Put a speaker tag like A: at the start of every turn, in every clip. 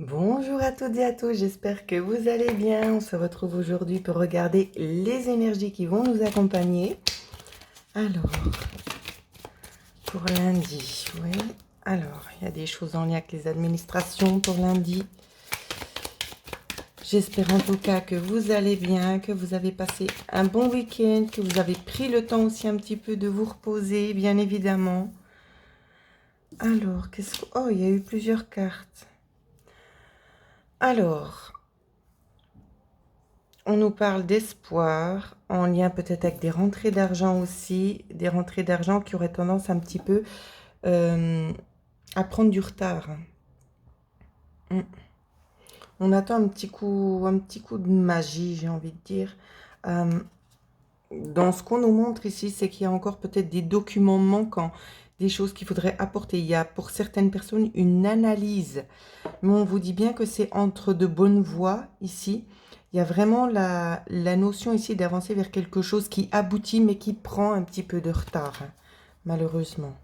A: Bonjour à toutes et à tous, j'espère que vous allez bien. On se retrouve aujourd'hui pour regarder les énergies qui vont nous accompagner. Alors, pour lundi, oui. Alors, il y a des choses en lien avec les administrations pour lundi. J'espère en tout cas que vous allez bien, que vous avez passé un bon week-end, que vous avez pris le temps aussi un petit peu de vous reposer, bien évidemment. Alors, qu'est-ce que... Oh, il y a eu plusieurs cartes. Alors... On nous parle d'espoir, en lien peut-être avec des rentrées d'argent aussi, des rentrées d'argent qui auraient tendance un petit peu à prendre du retard. On attend un petit coup de magie, j'ai envie de dire. Dans ce qu'on nous montre ici, c'est qu'il y a encore peut-être des documents manquants, des choses qu'il faudrait apporter. Il y a pour certaines personnes une analyse, mais on vous dit bien que c'est entre de bonnes voies ici. Il y a vraiment la notion ici d'avancer vers quelque chose qui aboutit, mais qui prend un petit peu de retard, hein, malheureusement.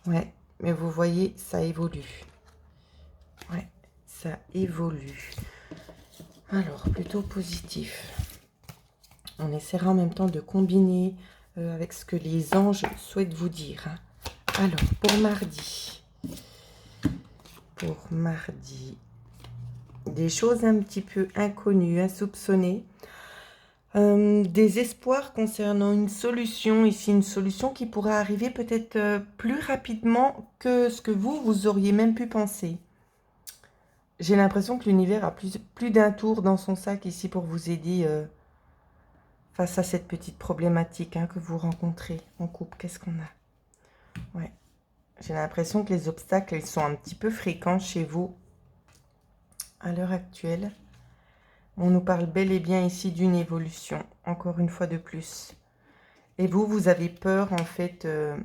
A: Ouais, mais vous voyez, ça évolue. Ouais, ça évolue. Alors, plutôt positif. On essaiera en même temps de combiner avec ce que les anges souhaitent vous dire, hein. Alors, pour mardi. Pour mardi. Des choses un petit peu inconnues, insoupçonnées. Des espoirs concernant une solution, ici une solution qui pourra arriver peut-être plus rapidement que ce que vous auriez même pu penser. J'ai l'impression que l'univers a plus d'un tour dans son sac ici pour vous aider face à cette petite problématique que vous rencontrez en couple. Qu'est-ce qu'on a? Ouais. J'ai l'impression que les obstacles, ils sont un petit peu fréquents chez vous à l'heure actuelle. On nous parle bel et bien ici d'une évolution, encore une fois de plus. Et vous avez peur, en fait, que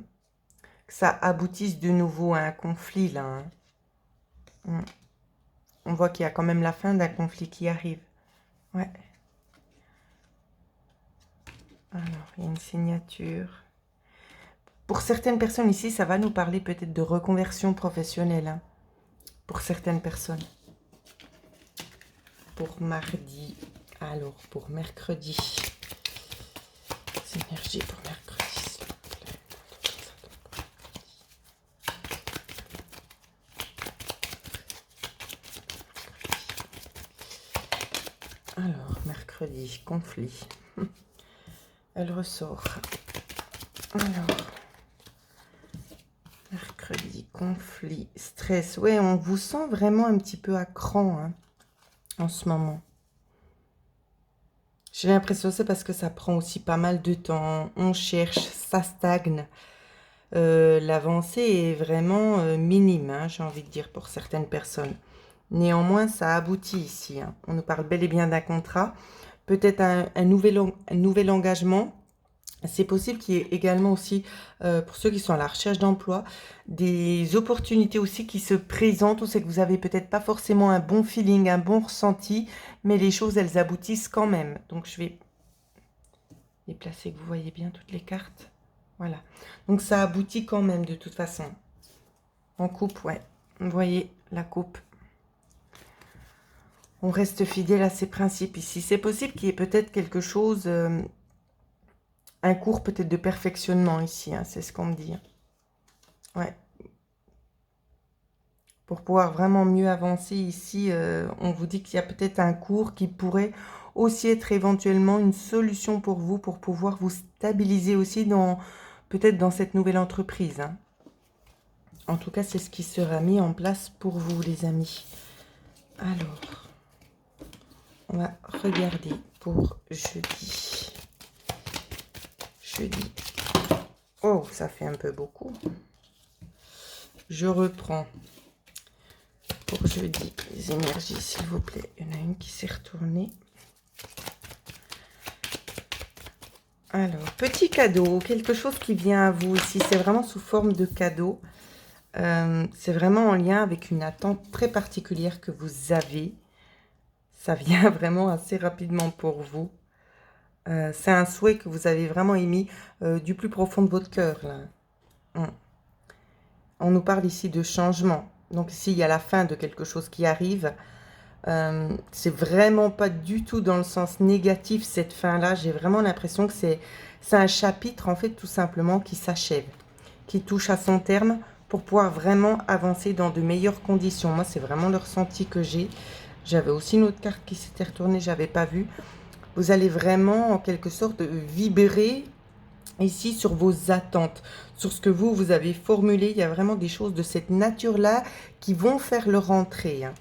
A: ça aboutisse de nouveau à un conflit, là. On voit qu'il y a quand même la fin d'un conflit qui arrive. Ouais. Alors, il y a une signature. Pour certaines personnes ici, ça va nous parler peut-être de reconversion professionnelle. Pour certaines personnes. Pour mardi. Alors, pour mercredi. Énergie pour mercredi. Alors, mercredi, conflit. Elle ressort. Alors, mercredi, conflit, stress. Ouais, on vous sent vraiment un petit peu à cran en ce moment. J'ai l'impression que c'est parce que ça prend aussi pas mal de temps. On cherche, ça stagne. L'avancée est vraiment minime, j'ai envie de dire, pour certaines personnes. Néanmoins, ça aboutit ici. On nous parle bel et bien d'un contrat. Peut-être un nouvel engagement. C'est possible qu'il y ait également aussi, pour ceux qui sont à la recherche d'emploi, des opportunités aussi qui se présentent. On sait que vous n'avez peut-être pas forcément un bon feeling, un bon ressenti, mais les choses, elles aboutissent quand même. Donc, je vais déplacer, que vous voyez bien toutes les cartes. Voilà. Donc, ça aboutit quand même de toute façon. En coupe, ouais. Vous voyez la coupe. On reste fidèle à ses principes ici. C'est possible qu'il y ait peut-être quelque chose... un cours peut-être de perfectionnement ici, c'est ce qu'on me dit. Ouais. Pour pouvoir vraiment mieux avancer ici, on vous dit qu'il y a peut-être un cours qui pourrait aussi être éventuellement une solution pour vous, pour pouvoir vous stabiliser aussi peut-être dans cette nouvelle entreprise. En tout cas, c'est ce qui sera mis en place pour vous, les amis. Alors, on va regarder pour jeudi. Jeudi. Oh, ça fait un peu beaucoup. Je reprends pour jeudi les énergies, s'il vous plaît. Il y en a une qui s'est retournée. Alors, petit cadeau, quelque chose qui vient à vous ici. C'est vraiment sous forme de cadeau. C'est vraiment en lien avec une attente très particulière que vous avez. Ça vient vraiment assez rapidement pour vous. C'est un souhait que vous avez vraiment émis du plus profond de votre cœur. On nous parle ici de changement. Donc ici, il y a la fin de quelque chose qui arrive. C'est vraiment pas du tout dans le sens négatif, cette fin-là. J'ai vraiment l'impression que c'est un chapitre, en fait, tout simplement, qui s'achève, qui touche à son terme pour pouvoir vraiment avancer dans de meilleures conditions. Moi, c'est vraiment le ressenti que j'ai. J'avais aussi une autre carte qui s'était retournée, j'avais pas vu. Vous allez vraiment, en quelque sorte, vibrer ici sur vos attentes, sur ce que vous avez formulé. Il y a vraiment des choses de cette nature-là qui vont faire leur entrée, hein.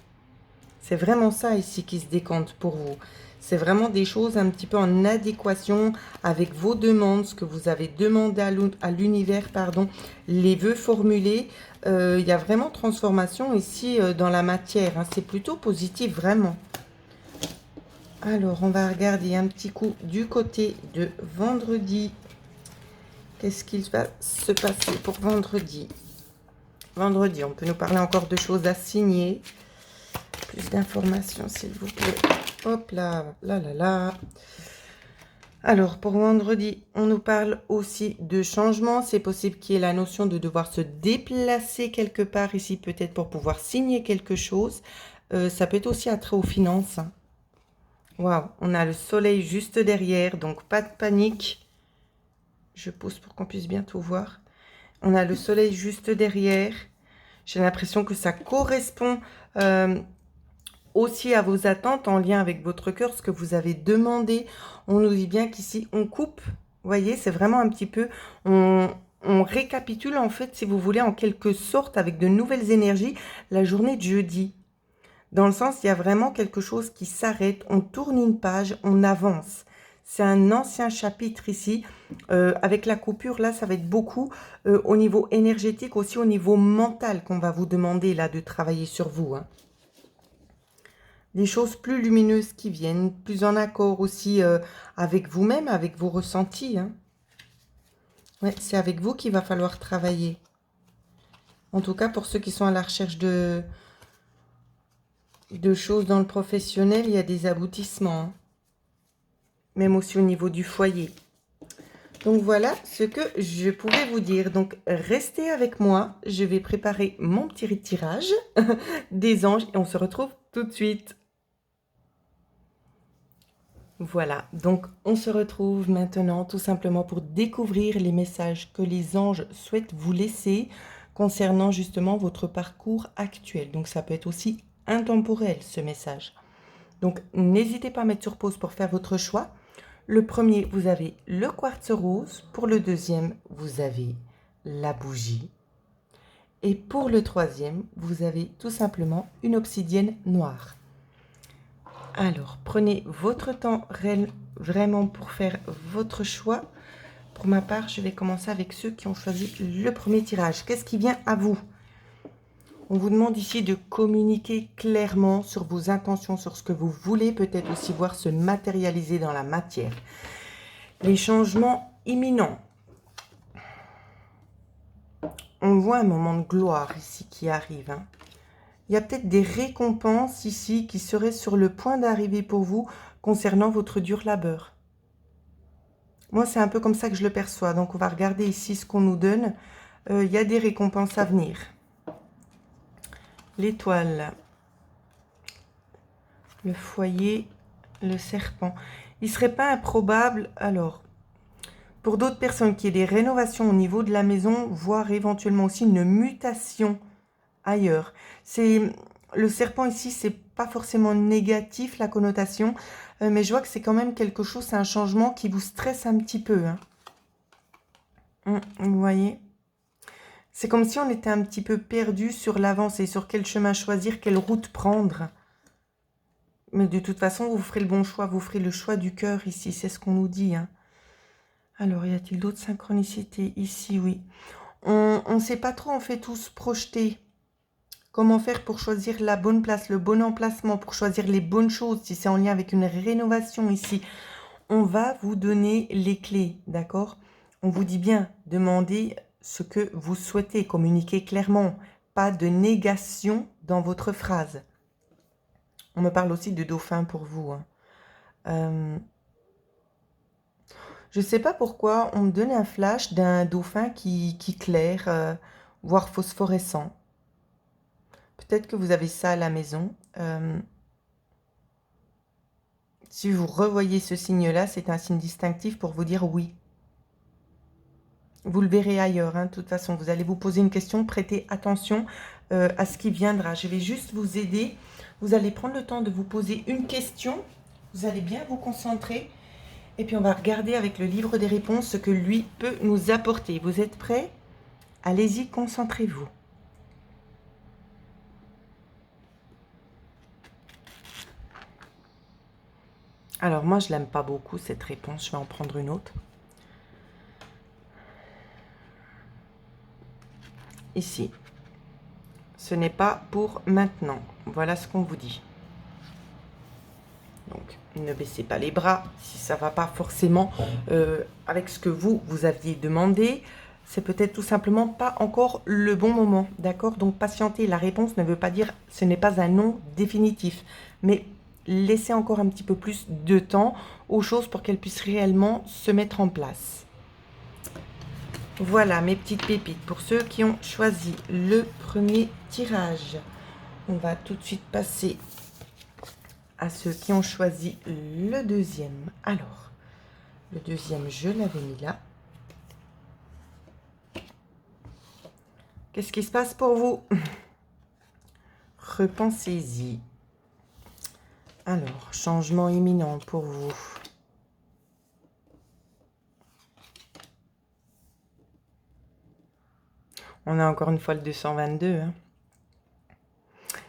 A: C'est vraiment ça ici qui se décante pour vous. C'est vraiment des choses un petit peu en adéquation avec vos demandes, ce que vous avez demandé à l'univers, pardon, les vœux formulés. Il y a vraiment transformation ici dans la matière, hein. C'est plutôt positif, vraiment. Alors, on va regarder un petit coup du côté de vendredi. Qu'est-ce qu'il va se passer pour vendredi? Vendredi, on peut nous parler encore de choses à signer. Plus d'informations, s'il vous plaît. Hop là, là, là, là. Alors, pour vendredi, on nous parle aussi de changement. C'est possible qu'il y ait la notion de devoir se déplacer quelque part ici, peut-être pour pouvoir signer quelque chose. Ça peut être aussi attrait aux finances. Waouh, on a le soleil juste derrière, donc pas de panique. Je pousse pour qu'on puisse bien tout voir. On a le soleil juste derrière. J'ai l'impression que ça correspond aussi à vos attentes en lien avec votre cœur, ce que vous avez demandé. On nous dit bien qu'ici, on coupe. Vous voyez, c'est vraiment un petit peu... On récapitule, en fait, si vous voulez, en quelque sorte, avec de nouvelles énergies, la journée de jeudi. Dans le sens, il y a vraiment quelque chose qui s'arrête. On tourne une page, on avance. C'est un ancien chapitre ici. Avec la coupure, là, ça va être beaucoup au niveau énergétique, aussi au niveau mental qu'on va vous demander, là, de travailler sur vous, hein. Des choses plus lumineuses qui viennent, plus en accord aussi avec vous-même, avec vos ressentis, hein. Ouais, c'est avec vous qu'il va falloir travailler. En tout cas, pour ceux qui sont à la recherche de choses dans le professionnel, il y a des aboutissements, hein. Même aussi au niveau du foyer. Donc voilà ce que je pouvais vous dire. Donc restez avec moi, je vais préparer mon petit tirage des anges et on se retrouve tout de suite. Voilà, donc on se retrouve maintenant tout simplement pour découvrir les messages que les anges souhaitent vous laisser concernant justement votre parcours actuel. Donc ça peut être aussi intemporel ce message. Donc n'hésitez pas à mettre sur pause pour faire votre choix. Le premier, vous avez le quartz rose. Pour le deuxième, vous avez la bougie. Et pour le troisième, vous avez tout simplement une obsidienne noire. Alors, prenez votre temps vraiment pour faire votre choix. Pour ma part, je vais commencer avec ceux qui ont choisi le premier tirage. Qu'est-ce qui vient à vous? On vous demande ici de communiquer clairement sur vos intentions, sur ce que vous voulez peut-être aussi voir se matérialiser dans la matière. Les changements imminents. On voit un moment de gloire ici qui arrive, hein. Il y a peut-être des récompenses ici qui seraient sur le point d'arriver pour vous concernant votre dur labeur. Moi, c'est un peu comme ça que je le perçois. Donc, on va regarder ici ce qu'on nous donne. Il y a des récompenses à venir. L'étoile. Le foyer. Le serpent. Il ne serait pas improbable, alors, pour d'autres personnes, qu'il y ait des rénovations au niveau de la maison, voire éventuellement aussi une mutation ailleurs. Le serpent ici, c'est pas forcément négatif la connotation, mais je vois que c'est quand même quelque chose, c'est un changement qui vous stresse un petit peu, hein. Vous voyez, c'est comme si on était un petit peu perdu sur l'avancée, sur quel chemin choisir, quelle route prendre. Mais de toute façon, vous ferez le bon choix, vous ferez le choix du cœur ici, c'est ce qu'on nous dit, hein. Alors, y a-t-il d'autres synchronicités ici? Oui. On ne sait pas trop, on fait tous projeter. Comment faire pour choisir la bonne place, le bon emplacement, pour choisir les bonnes choses, si c'est en lien avec une rénovation ici. On va vous donner les clés, d'accord? On vous dit bien, demandez ce que vous souhaitez, communiquer clairement. Pas de négation dans votre phrase. On me parle aussi de dauphin pour vous, hein. Je ne sais pas pourquoi, on me donne un flash d'un dauphin qui claire, voire phosphorescent. Peut-être que vous avez ça à la maison. Si vous revoyez ce signe-là, c'est un signe distinctif pour vous dire oui. Vous le verrez ailleurs, hein. De toute façon, vous allez vous poser une question, prêtez attention à ce qui viendra. Je vais juste vous aider. Vous allez prendre le temps de vous poser une question. Vous allez bien vous concentrer. Et puis, on va regarder avec le livre des réponses ce que lui peut nous apporter. Vous êtes prêts? Allez-y, concentrez-vous. Alors, moi, je l'aime pas beaucoup, cette réponse. Je vais en prendre une autre. Ici. Ce n'est pas pour maintenant. Voilà ce qu'on vous dit. Donc, ne baissez pas les bras si ça ne va pas forcément avec ce que vous aviez demandé. C'est peut-être tout simplement pas encore le bon moment, d'accord? Donc, patienter. La réponse ne veut pas dire ce n'est pas un non définitif. Mais laissez encore un petit peu plus de temps aux choses pour qu'elles puissent réellement se mettre en place. Voilà mes petites pépites. Pour ceux qui ont choisi le premier tirage, on va tout de suite passer à ceux qui ont choisi le deuxième. Alors, le deuxième, je l'avais mis là. Qu'est-ce qui se passe pour vous? Repensez-y. Alors, changement imminent pour vous. On a encore une fois le 222. Hein.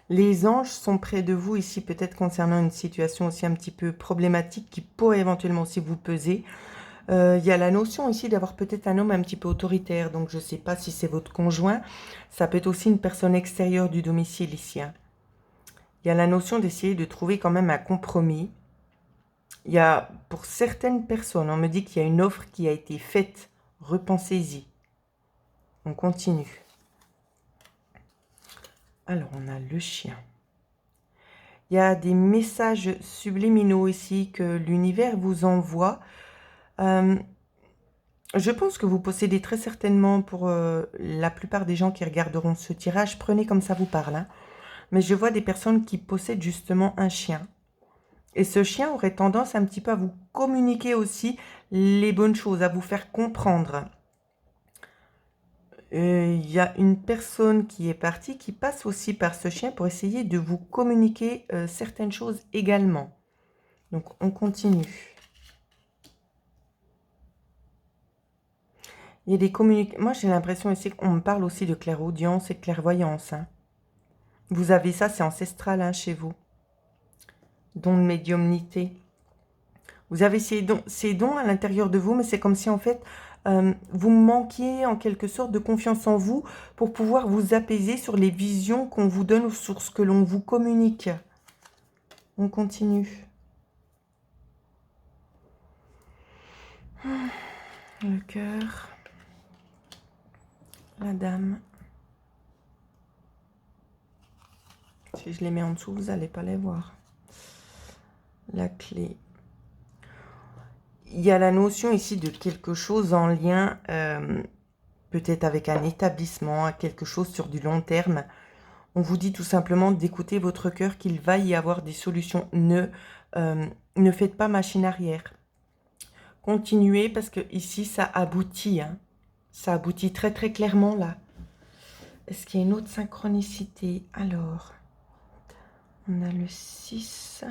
A: Les anges sont près de vous ici, peut-être concernant une situation aussi un petit peu problématique qui pourrait éventuellement aussi vous peser. Il y a la notion ici d'avoir peut-être un homme un petit peu autoritaire. Donc, je ne sais pas si c'est votre conjoint. Ça peut être aussi une personne extérieure du domicile ici. Hein. Il y a la notion d'essayer de trouver quand même un compromis. Il y a, pour certaines personnes, on me dit qu'il y a une offre qui a été faite. Repensez-y. On continue. Alors, on a le chien. Il y a des messages subliminaux ici que l'univers vous envoie. Je pense que vous possédez très certainement, pour la plupart des gens qui regarderont ce tirage, prenez comme ça vous parle. Hein. Mais je vois des personnes qui possèdent justement un chien. Et ce chien aurait tendance un petit peu à vous communiquer aussi les bonnes choses, à vous faire comprendre. Il y a une personne qui est partie, qui passe aussi par ce chien pour essayer de vous communiquer certaines choses également. Donc, on continue. Il y a des communications. Moi, j'ai l'impression ici qu'on me parle aussi de clairaudience et de clairvoyance. Hein. Vous avez ça, c'est ancestral hein, chez vous. Don de médiumnité. Vous avez ces dons à l'intérieur de vous, mais c'est comme si en fait, vous manquiez en quelque sorte de confiance en vous pour pouvoir vous apaiser sur les visions qu'on vous donne ou sur ce que l'on vous communique. On continue. Le cœur. La dame. Si je les mets en dessous, vous n'allez pas les voir. La clé. Il y a la notion ici de quelque chose en lien, peut-être avec un établissement, quelque chose sur du long terme. On vous dit tout simplement d'écouter votre cœur, qu'il va y avoir des solutions. Ne faites pas machine arrière. Continuez parce que ici, ça aboutit. Hein. Ça aboutit très très clairement là. Est-ce qu'il y a une autre synchronicité? Alors, on a le 6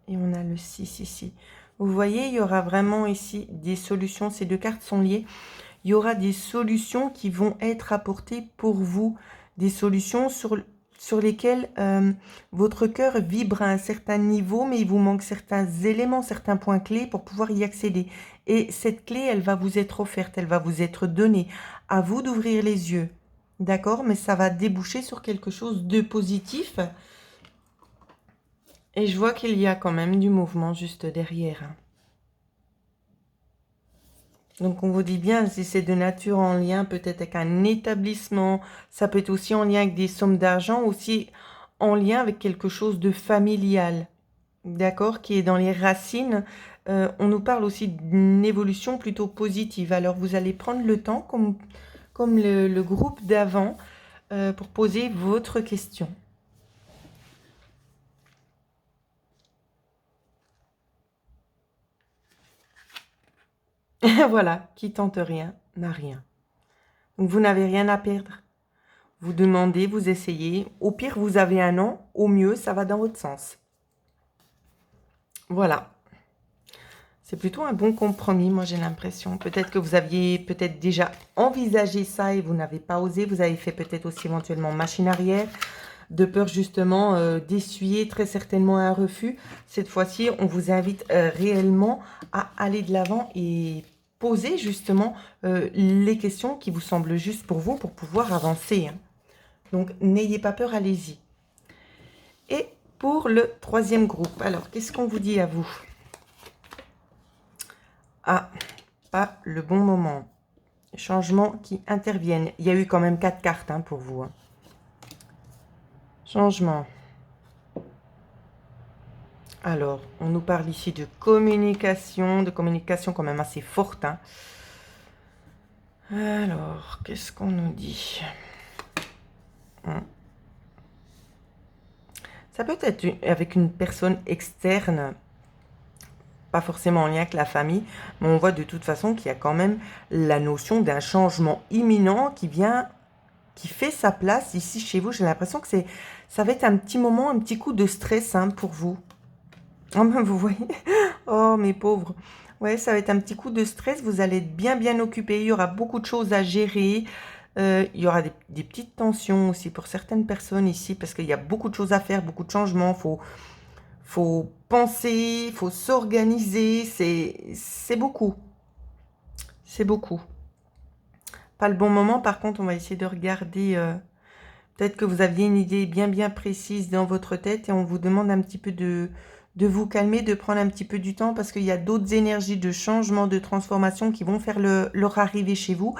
A: et on a le 6 ici. Vous voyez, il y aura vraiment ici des solutions. Ces deux cartes sont liées. Il y aura des solutions qui vont être apportées pour vous. Des solutions sur lesquelles votre cœur vibre à un certain niveau, mais il vous manque certains éléments, certains points clés pour pouvoir y accéder. Et cette clé, elle va vous être offerte, elle va vous être donnée. À vous d'ouvrir les yeux. D'accord? Mais ça va déboucher sur quelque chose de positif. Et je vois qu'il y a quand même du mouvement juste derrière. Donc, on vous dit bien, si c'est de nature en lien peut-être avec un établissement, ça peut être aussi en lien avec des sommes d'argent, aussi en lien avec quelque chose de familial, d'accord, qui est dans les racines. On nous parle aussi d'une évolution plutôt positive. Alors, vous allez prendre le temps, comme le groupe d'avant, pour poser votre question. Voilà, qui tente rien n'a rien. Donc vous n'avez rien à perdre. Vous demandez, vous essayez. Au pire, vous avez un non. Au mieux, ça va dans votre sens. Voilà. C'est plutôt un bon compromis, moi j'ai l'impression. Peut-être que vous aviez peut-être déjà envisagé ça et vous n'avez pas osé. Vous avez fait peut-être aussi éventuellement machine arrière, de peur justement d'essuyer très certainement un refus. Cette fois-ci, on vous invite réellement à aller de l'avant et poser justement les questions qui vous semblent justes pour vous pour pouvoir avancer. Hein. Donc n'ayez pas peur, allez-y. Et pour le troisième groupe, alors qu'est-ce qu'on vous dit à vous? Ah, pas le bon moment. Changements qui interviennent. Il y a eu quand même 4 cartes hein, pour vous. Hein. Changement. Alors, on nous parle ici de communication quand même assez forte. Hein. Alors, qu'est-ce qu'on nous dit? Ça peut être avec une personne externe, pas forcément en lien avec la famille, mais on voit de toute façon qu'il y a quand même la notion d'un changement imminent qui fait sa place ici chez vous. J'ai l'impression que ça va être un petit moment, un petit coup de stress hein, pour vous. Oh, ben vous voyez, oh mes pauvres. Ouais, ça va être un petit coup de stress. Vous allez être bien occupé. Il y aura beaucoup de choses à gérer. Il y aura des petites tensions aussi pour certaines personnes ici parce qu'il y a beaucoup de choses à faire, beaucoup de changements. Faut penser, faut s'organiser. C'est beaucoup. C'est beaucoup. Pas le bon moment. Par contre, on va essayer de regarder. Peut-être que vous aviez une idée bien précise dans votre tête et on vous demande un petit peu de vous calmer, de prendre un petit peu du temps parce qu'il y a d'autres énergies de changement, de transformation qui vont faire leur arrivée chez vous.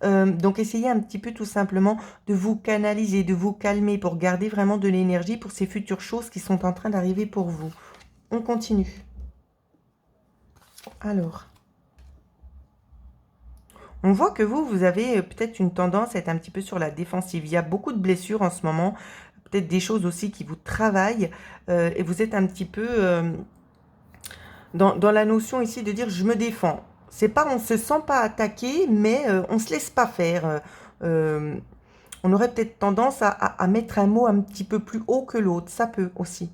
A: Donc, essayez un petit peu tout simplement de vous canaliser, de vous calmer pour garder vraiment de l'énergie pour ces futures choses qui sont en train d'arriver pour vous. On continue. Alors, on voit que vous avez peut-être une tendance à être un petit peu sur la défensive. Il y a beaucoup de blessures en ce moment, peut-être des choses aussi qui vous travaillent et vous êtes un petit peu dans la notion ici de dire je me défends. C'est pas on se sent pas attaqué, mais on se laisse pas faire. On aurait peut-être tendance à mettre un mot un petit peu plus haut que l'autre. Ça peut aussi.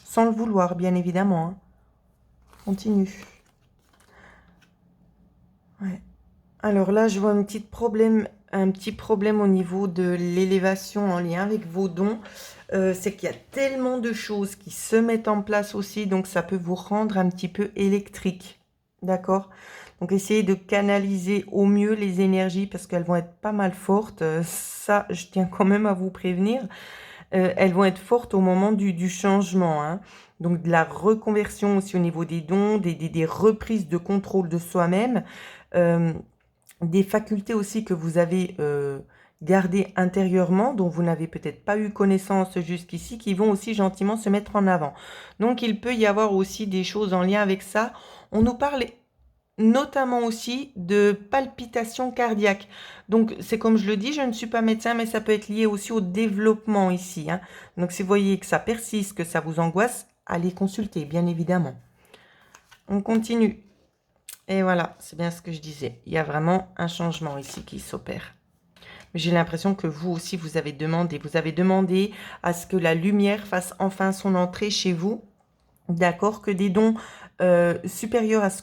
A: Sans le vouloir, bien évidemment. Hein. Continue. Ouais. Alors là, je vois un petit problème au niveau de l'élévation en lien avec vos dons. C'est qu'il y a tellement de choses qui se mettent en place aussi, donc ça peut vous rendre un petit peu électrique. D'accord? Donc essayez de canaliser au mieux les énergies parce qu'elles vont être pas mal fortes. Ça, je tiens quand même à vous prévenir. Elles vont être fortes au moment du changement. Hein. Donc de la reconversion aussi au niveau des dons, des reprises de contrôle de soi-même. Des facultés aussi que vous avez gardées intérieurement, dont vous n'avez peut-être pas eu connaissance jusqu'ici, qui vont aussi gentiment se mettre en avant. Donc, il peut y avoir aussi des choses en lien avec ça. On nous parle notamment aussi de palpitations cardiaques. Donc, c'est comme je le dis, je ne suis pas médecin, mais ça peut être lié aussi au développement ici. Hein. Donc, si vous voyez que ça persiste, que ça vous angoisse, allez consulter, bien évidemment. On continue. Et voilà, c'est bien ce que je disais. Il y a vraiment un changement ici qui s'opère. J'ai l'impression que vous aussi, vous avez demandé à ce que la lumière fasse enfin son entrée chez vous. D'accord, que des dons supérieurs à ce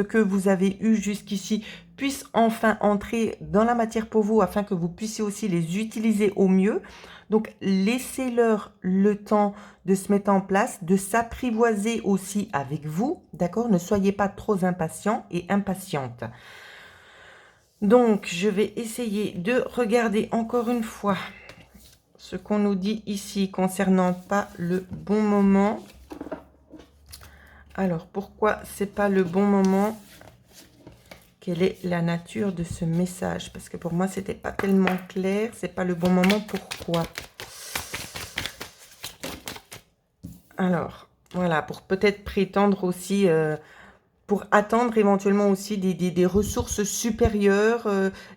A: que vous avez eu jusqu'ici puissent enfin entrer dans la matière pour vous afin que vous puissiez aussi les utiliser au mieux. Donc, laissez-leur le temps de se mettre en place, de s'apprivoiser aussi avec vous, d'accord? Ne soyez pas trop impatient et impatiente. Donc, je vais essayer de regarder encore une fois ce qu'on nous dit ici concernant pas le bon moment. Alors, pourquoi c'est pas le bon moment? Quelle est la nature de ce message? Parce que pour moi, c'était pas tellement clair. C'est pas le bon moment. Pourquoi? Alors, voilà, pour peut-être prétendre aussi, pour attendre éventuellement aussi des ressources supérieures,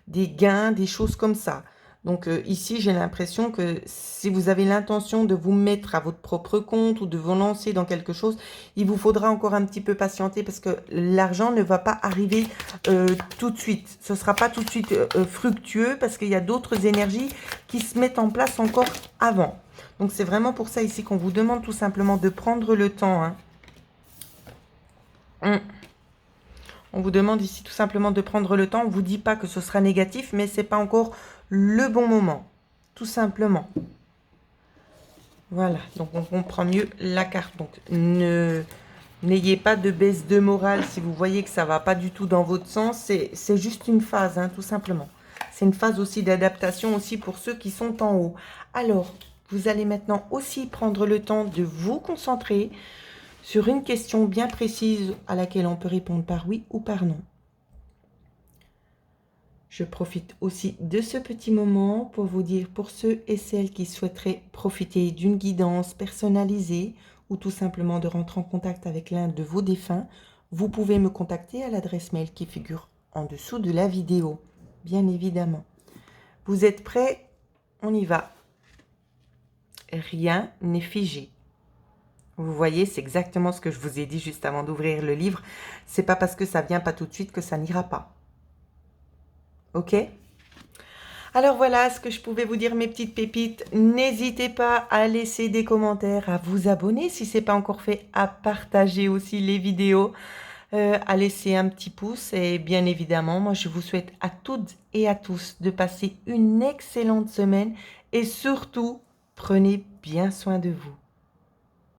A: des gains, des choses comme ça. Donc ici, j'ai l'impression que si vous avez l'intention de vous mettre à votre propre compte ou de vous lancer dans quelque chose, il vous faudra encore un petit peu patienter parce que l'argent ne va pas arriver tout de suite. Ce ne sera pas tout de suite fructueux parce qu'il y a d'autres énergies qui se mettent en place encore avant. Donc c'est vraiment pour ça ici qu'on vous demande tout simplement de prendre le temps. Hein. On vous demande ici tout simplement de prendre le temps. On ne vous dit pas que ce sera négatif, mais ce n'est pas encore le bon moment. Tout simplement. Voilà, donc on comprend mieux la carte. Donc n'ayez pas de baisse de morale si vous voyez que ça ne va pas du tout dans votre sens. C'est juste une phase, hein, tout simplement. C'est une phase aussi d'adaptation aussi pour ceux qui sont en haut. Alors, vous allez maintenant aussi prendre le temps de vous concentrer sur une question bien précise à laquelle on peut répondre par oui ou par non. Je profite aussi de ce petit moment pour vous dire, pour ceux et celles qui souhaiteraient profiter d'une guidance personnalisée ou tout simplement de rentrer en contact avec l'un de vos défunts, vous pouvez me contacter à l'adresse mail qui figure en dessous de la vidéo, bien évidemment. Vous êtes prêts? On y va. Rien n'est figé. Vous voyez, c'est exactement ce que je vous ai dit juste avant d'ouvrir le livre. C'est pas parce que ça vient pas tout de suite que ça n'ira pas. Ok? Alors voilà ce que je pouvais vous dire, mes petites pépites. N'hésitez pas à laisser des commentaires, à vous abonner si ce n'est pas encore fait, à partager aussi les vidéos, à laisser un petit pouce. Et bien évidemment, moi je vous souhaite à toutes et à tous de passer une excellente semaine et surtout, prenez bien soin de vous.